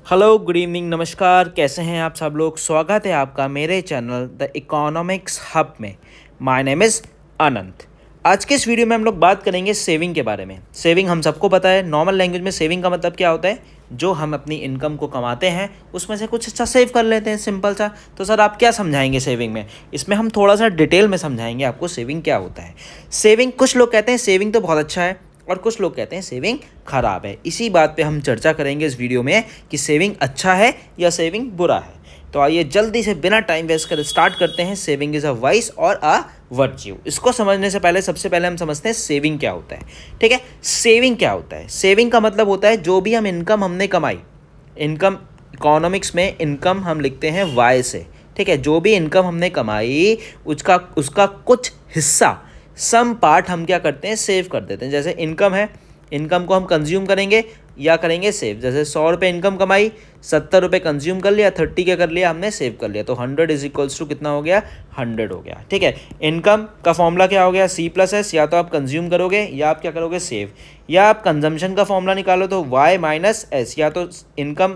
Hello, good evening, नमस्कार। कैसे हैं आप सब लोग? स्वागत है आपका मेरे चैनल द इकोनॉमिक्स हब में। माय नेम इज़ अनंत। आज के इस वीडियो में हम लोग बात करेंगे सेविंग के बारे में। सेविंग हम सबको पता है, नॉर्मल लैंग्वेज में सेविंग का मतलब क्या होता है? जो हम अपनी इनकम को कमाते हैं उसमें से कुछ अच्छा सेव कर लेते हैं, सिंपल सा। तो सर आप क्या समझाएंगे सेविंग में? इसमें हम थोड़ा सा डिटेल में समझाएंगे आपको सेविंग क्या होता है। सेविंग, कुछ लोग कहते हैं सेविंग तो बहुत अच्छा है और कुछ लोग कहते हैं सेविंग खराब है। इसी बात पे हम चर्चा करेंगे इस वीडियो में कि सेविंग अच्छा है या सेविंग बुरा है। तो आइए जल्दी से बिना टाइम वेस्ट कर स्टार्ट करते हैं। सेविंग इज़ अ वाइस और अ वर्च्यू। इसको समझने से पहले सबसे पहले हम समझते हैं सेविंग क्या होता है। ठीक है, सेविंग क्या होता है? सेविंग का मतलब होता है जो भी हम इनकम हमने कमाई, इनकम इकोनॉमिक्स में इनकम हम लिखते हैं वाई से। ठीक है, जो भी इनकम हमने कमाई उसका उसका कुछ हिस्सा, सम पार्ट हम क्या करते हैं? सेव कर देते हैं। जैसे इनकम है, इनकम को हम कंज्यूम करेंगे या करेंगे सेव। जैसे 100 रुपये इनकम कमाई, 70 रुपये कंज्यूम कर लिया, 30 क्या कर लिया हमने? सेव कर लिया। तो 100 इज इक्वल्स टू कितना हो गया? 100 हो गया। ठीक है, इनकम का फॉर्मूला क्या हो गया? C+S। या तो आप कंज्यूम करोगे या आप क्या करोगे? सेव। या आप कंजम्पशन का फॉर्मूला निकालो तो Y-S। या तो इनकम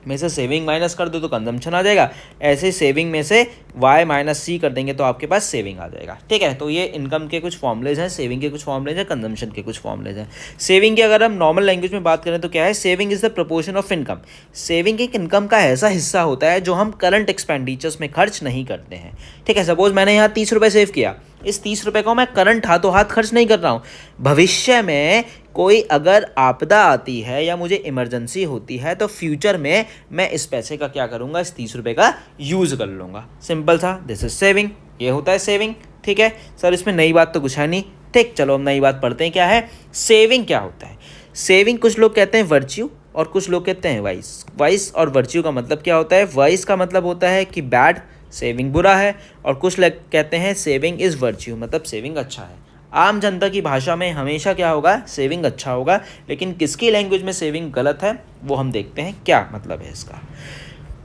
में से सेविंग माइनस कर दो तो कंजम्पशन आ जाएगा। ऐसे सेविंग में से Y-C कर देंगे तो आपके पास सेविंग आ जाएगा। ठीक है, तो ये इनकम के कुछ फॉर्मुलेज हैं, सेविंग के कुछ फॉर्मुलेज हैं, कंजम्पशन के कुछ फॉर्मुलेज हैं। सेविंग की अगर हम नॉर्मल लैंग्वेज में बात करें तो क्या है? Saving is the proportion of income. Saving एक इनकम का ऐसा हिस्सा होता है जो हम करंट एक्सपेंडिचर्स में खर्च नहीं करते हैं। ठीक है, सपोज मैंने यहाँ 30 रुपये सेव किया, इस 30 रुपये को मैं करंट हाथों हाथ खर्च नहीं कर रहा हूँ। भविष्य में कोई अगर आपदा आती है या मुझे इमरजेंसी होती है तो फ्यूचर में मैं इस पैसे का क्या करूँगा? इस 30 रुपये का यूज़ कर लूँगा। सिंपल सा, दिस इज सेविंग। ये होता है सेविंग। ठीक है सर, इसमें नई बात तो कुछ है नहीं। ठीक, चलो हम नई बात पढ़ते हैं। क्या है सेविंग? क्या होता है सेविंग? कुछ लोग कहते हैं वर्च्यू और कुछ लोग कहते हैं वाइस। वाइस और वर्च्यू का मतलब क्या होता है? वाइस का मतलब होता है कि बैड, सेविंग बुरा है, और कुछ लोग कहते हैं सेविंग इज़ वर्च्यू, मतलब सेविंग अच्छा है। आम जनता की भाषा में हमेशा क्या होगा? सेविंग अच्छा होगा। लेकिन किसकी लैंग्वेज में सेविंग गलत है वो हम देखते हैं, क्या मतलब है इसका।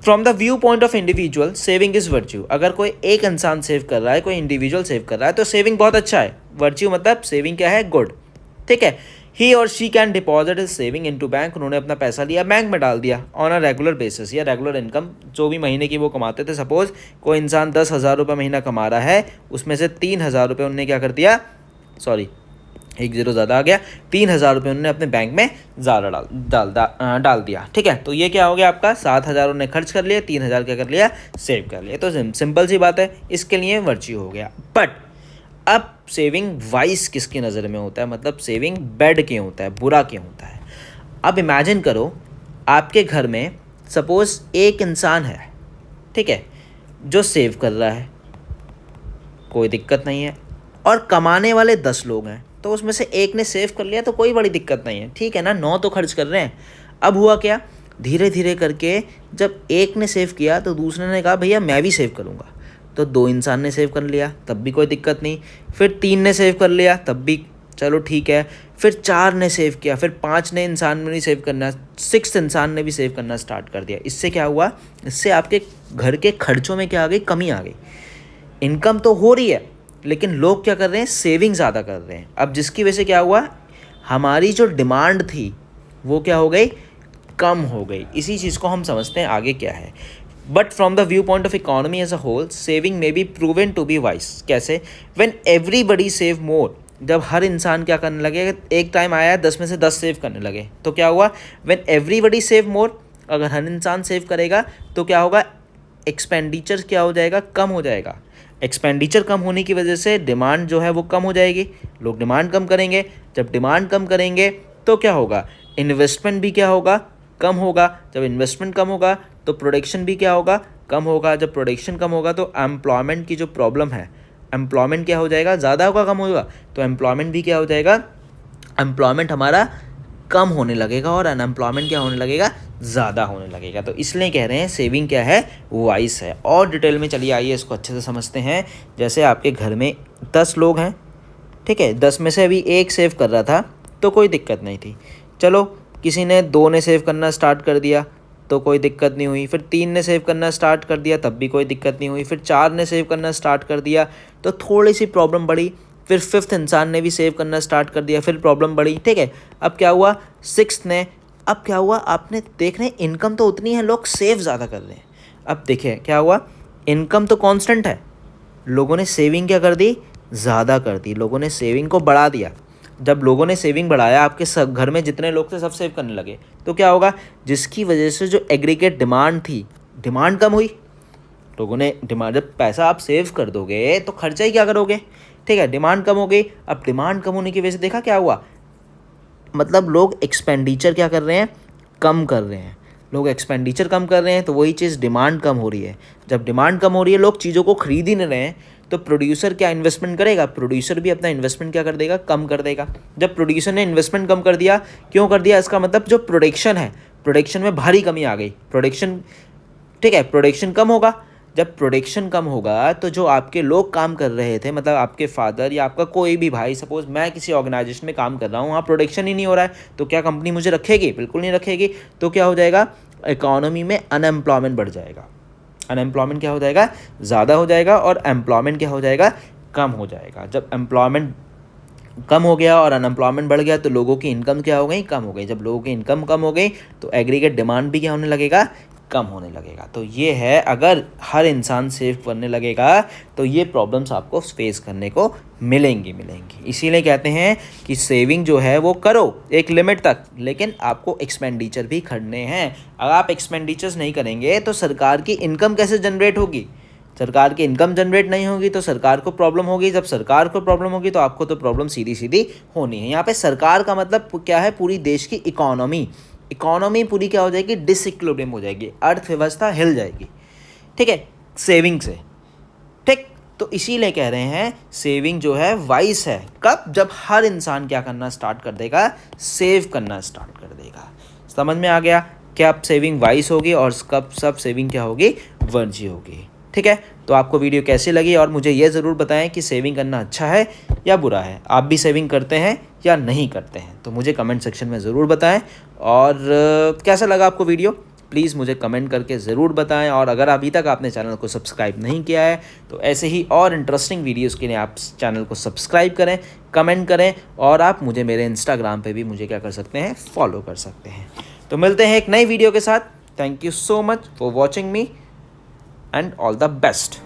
From the viewpoint of individual saving is virtue. अगर कोई एक इंसान सेव कर रहा है, कोई इंडिविजुअल सेव कर रहा है तो सेविंग बहुत अच्छा है। वर्च्यू मतलब सेविंग क्या है? गुड। ठीक है, ही और she can deposit is saving into bank. उन्होंने अपना पैसा लिया, बैंक में डाल दिया ऑन अ रेगुलर बेसिस, या रेगुलर इनकम जो भी महीने की वो कमाते थे। सपोज कोई इंसान 10,000 रुपये महीना कमा रहा है, उसमें से 3,000 रुपये उन्होंने क्या कर दिया? सॉरी, एक जीरो ज़्यादा आ गया। 3,000 रुपये उन्होंने अपने बैंक में ज़्यादा डाल दिया। ठीक है, तो ये क्या हो गया आपका? 7,000 उन्होंने खर्च कर लिए, 3,000 क्या कर लिया? सेव कर लिया। तो सिंपल सी बात है, इसके लिए वर्च्यू हो गया। बट अब सेविंग वाइस किसकी नज़र में होता है? मतलब सेविंग बैड क्यों होता है, बुरा क्यों होता है? अब इमेजिन करो आपके घर में सपोज एक इंसान है, ठीक है, जो सेव कर रहा है, कोई दिक्कत नहीं है, और कमाने वाले 10 लोग हैं, तो उसमें से एक ने सेव कर लिया तो कोई बड़ी दिक्कत नहीं है। ठीक है ना, 9 तो खर्च कर रहे हैं। अब हुआ क्या? धीरे धीरे करके जब एक ने सेव किया तो दूसरे ने कहा भैया मैं भी सेव करूँगा, तो 2 इंसान ने सेव कर लिया, तब भी कोई दिक्कत नहीं। फिर 3 ने सेव कर लिया, तब भी चलो ठीक है। फिर 4 ने सेव किया, फिर 5 ने इंसान ने भी सेव करना, 6th इंसान ने भी सेव करना स्टार्ट कर दिया। इससे क्या हुआ? इससे आपके घर के खर्चों में क्या आ गई? कमी आ गई। इनकम तो हो रही है लेकिन लोग क्या कर रहे हैं? सेविंग ज़्यादा कर रहे हैं। अब जिसकी वजह से क्या हुआ? हमारी जो डिमांड थी वो क्या हो गई? कम हो गई। इसी चीज़ को हम समझते हैं आगे क्या है। But from the viewpoint of economy as a whole saving may be proven to be vice. कैसे? When everybody save more. जब हर इंसान क्या करने लगे? एक टाइम आया 10 में से 10 सेव करने लगे तो क्या हुआ? व्हेन एवरीबडी सेव मोर, अगर हर इंसान सेव करेगा तो क्या होगा? एक्सपेंडिचर क्या हो जाएगा? कम हो जाएगा। एक्सपेंडिचर कम होने की वजह से डिमांड जो है वो कम हो जाएगी, लोग डिमांड कम करेंगे। जब डिमांड कम करेंगे तो क्या होगा? इन्वेस्टमेंट भी क्या होगा? कम होगा। जब इन्वेस्टमेंट कम होगा तो प्रोडक्शन भी क्या होगा? कम होगा। जब प्रोडक्शन कम होगा तो एम्प्लॉयमेंट की जो प्रॉब्लम है, एम्प्लॉयमेंट क्या हो जाएगा? ज़्यादा होगा, कम होगा? तो एम्प्लॉयमेंट भी क्या हो जाएगा? एम्प्लॉयमेंट हमारा कम होने लगेगा और अनएम्प्लॉयमेंट क्या होने लगेगा? ज़्यादा होने लगेगा। तो इसलिए कह रहे हैं सेविंग क्या है? वाइस है। और डिटेल में चलिए आइए इसको अच्छे से समझते हैं। जैसे आपके घर में 10 लोग हैं, ठीक है, 10 में से अभी एक सेव कर रहा था तो कोई दिक्कत नहीं थी। चलो किसी ने 2 ने सेव करना स्टार्ट कर दिया तो कोई दिक्कत नहीं हुई। फिर 3 ने सेव करना स्टार्ट कर दिया तब भी कोई दिक्कत नहीं हुई। फिर 4 ने सेव करना स्टार्ट कर दिया तो थोड़ी सी प्रॉब्लम बढ़ी। फिर 5th इंसान ने भी सेव करना स्टार्ट कर दिया, फिर प्रॉब्लम बढ़ी। ठीक है, अब क्या हुआ? 6th ने अब क्या हुआ, आपने देख रहे हैं इनकम तो उतनी है, लोग सेव ज़्यादा कर रहे हैं। अब देखिए क्या हुआ, इनकम तो कांस्टेंट है, लोगों ने सेविंग क्या कर दी, ज़्यादा कर दी, लोगों ने सेविंग को बढ़ा दिया। जब लोगों ने सेविंग बढ़ाया, आपके सब घर में जितने लोग थे सब सेव करने लगे, तो क्या होगा, जिसकी वजह से जो एग्रीगेट डिमांड थी, डिमांड कम हुई। लोगों ने डिमांड, जब पैसा आप सेव कर दोगे तो खर्चा ही क्या करोगे, ठीक है, डिमांड कम हो गई। अब डिमांड कम होने की वजह से देखा क्या हुआ, मतलब लोग एक्सपेंडिचर क्या कर रहे हैं, कम कर रहे हैं। लोग एक्सपेंडिचर कम कर रहे हैं तो वही चीज़ डिमांड कम हो रही है। जब डिमांड कम हो रही है, लोग चीज़ों को खरीद ही नहीं रहे हैं, तो प्रोड्यूसर क्या इन्वेस्टमेंट करेगा, प्रोड्यूसर भी अपना इन्वेस्टमेंट क्या कर देगा, कम कर देगा। जब प्रोड्यूसर ने इन्वेस्टमेंट कम कर दिया, क्यों कर दिया, इसका मतलब जो प्रोडक्शन है, प्रोडक्शन में भारी कमी आ गई, प्रोडक्शन, ठीक है, प्रोडक्शन कम होगा। जब प्रोडक्शन कम होगा तो जो आपके लोग काम कर रहे थे, मतलब आपके फादर या आपका कोई भी भाई, सपोज मैं किसी ऑर्गेनाइजेशन में काम कर रहा हूँ, वहाँ प्रोडक्शन ही नहीं हो रहा है, तो क्या कंपनी मुझे रखेगी, बिल्कुल नहीं रखेगी। तो क्या हो जाएगा, इकोनॉमी में अनएम्प्लॉयमेंट बढ़ जाएगा, अनएम्प्लॉयमेंट क्या हो जाएगा, ज़्यादा हो जाएगा, और एम्प्लॉयमेंट क्या हो जाएगा, कम हो जाएगा। जब एम्प्लॉयमेंट कम हो गया और अनएम्प्लॉयमेंट बढ़ गया तो लोगों की इनकम क्या हो गई, कम हो गई। जब लोगों की इनकम कम हो गई तो एग्रीगेट डिमांड भी क्या होने लगेगा, कम होने लगेगा। तो ये है, अगर हर इंसान सेव करने लगेगा तो ये प्रॉब्लम्स आपको फेस करने को मिलेंगी। इसीलिए कहते हैं कि सेविंग जो है वो करो एक लिमिट तक, लेकिन आपको एक्सपेंडिचर भी करने हैं। अगर आप एक्सपेंडिचर्स नहीं करेंगे तो सरकार की इनकम कैसे जनरेट होगी, सरकार की इनकम जनरेट नहीं होगी तो सरकार को प्रॉब्लम होगी। जब सरकार को प्रॉब्लम होगी तो आपको तो प्रॉब्लम सीधी सीधी होनी है। यहाँ पे सरकार का मतलब क्या है, पूरी देश की इकोनॉमी पूरी क्या हो जाएगी, डिसइक्विलिब्रियम हो जाएगी, अर्थव्यवस्था हिल जाएगी, ठीक है, सेविंग से, ठीक। तो इसीलिए कह रहे हैं सेविंग जो है वाइस है, कब, जब हर इंसान क्या करना स्टार्ट कर देगा, सेव करना स्टार्ट कर देगा। समझ में आ गया, क्या अब सेविंग वाइस होगी और कब सब सेविंग क्या होगी, वर्जी होगी, ठीक है। तो आपको वीडियो कैसी लगी और मुझे ये ज़रूर बताएं कि सेविंग करना अच्छा है या बुरा है, आप भी सेविंग करते हैं या नहीं करते हैं, तो मुझे कमेंट सेक्शन में ज़रूर बताएं। और कैसा लगा आपको वीडियो, प्लीज़ मुझे कमेंट करके ज़रूर बताएं। और अगर अभी तक आपने चैनल को सब्सक्राइब नहीं किया है तो ऐसे ही और इंटरेस्टिंग वीडियोस के लिए आप चैनल को सब्सक्राइब करें, कमेंट करें, और आप मुझे मेरे इंस्टाग्राम पे भी मुझे क्या कर सकते हैं, फॉलो कर सकते हैं। तो मिलते हैं एक नई वीडियो के साथ। Thank you so much for watching me and all the best.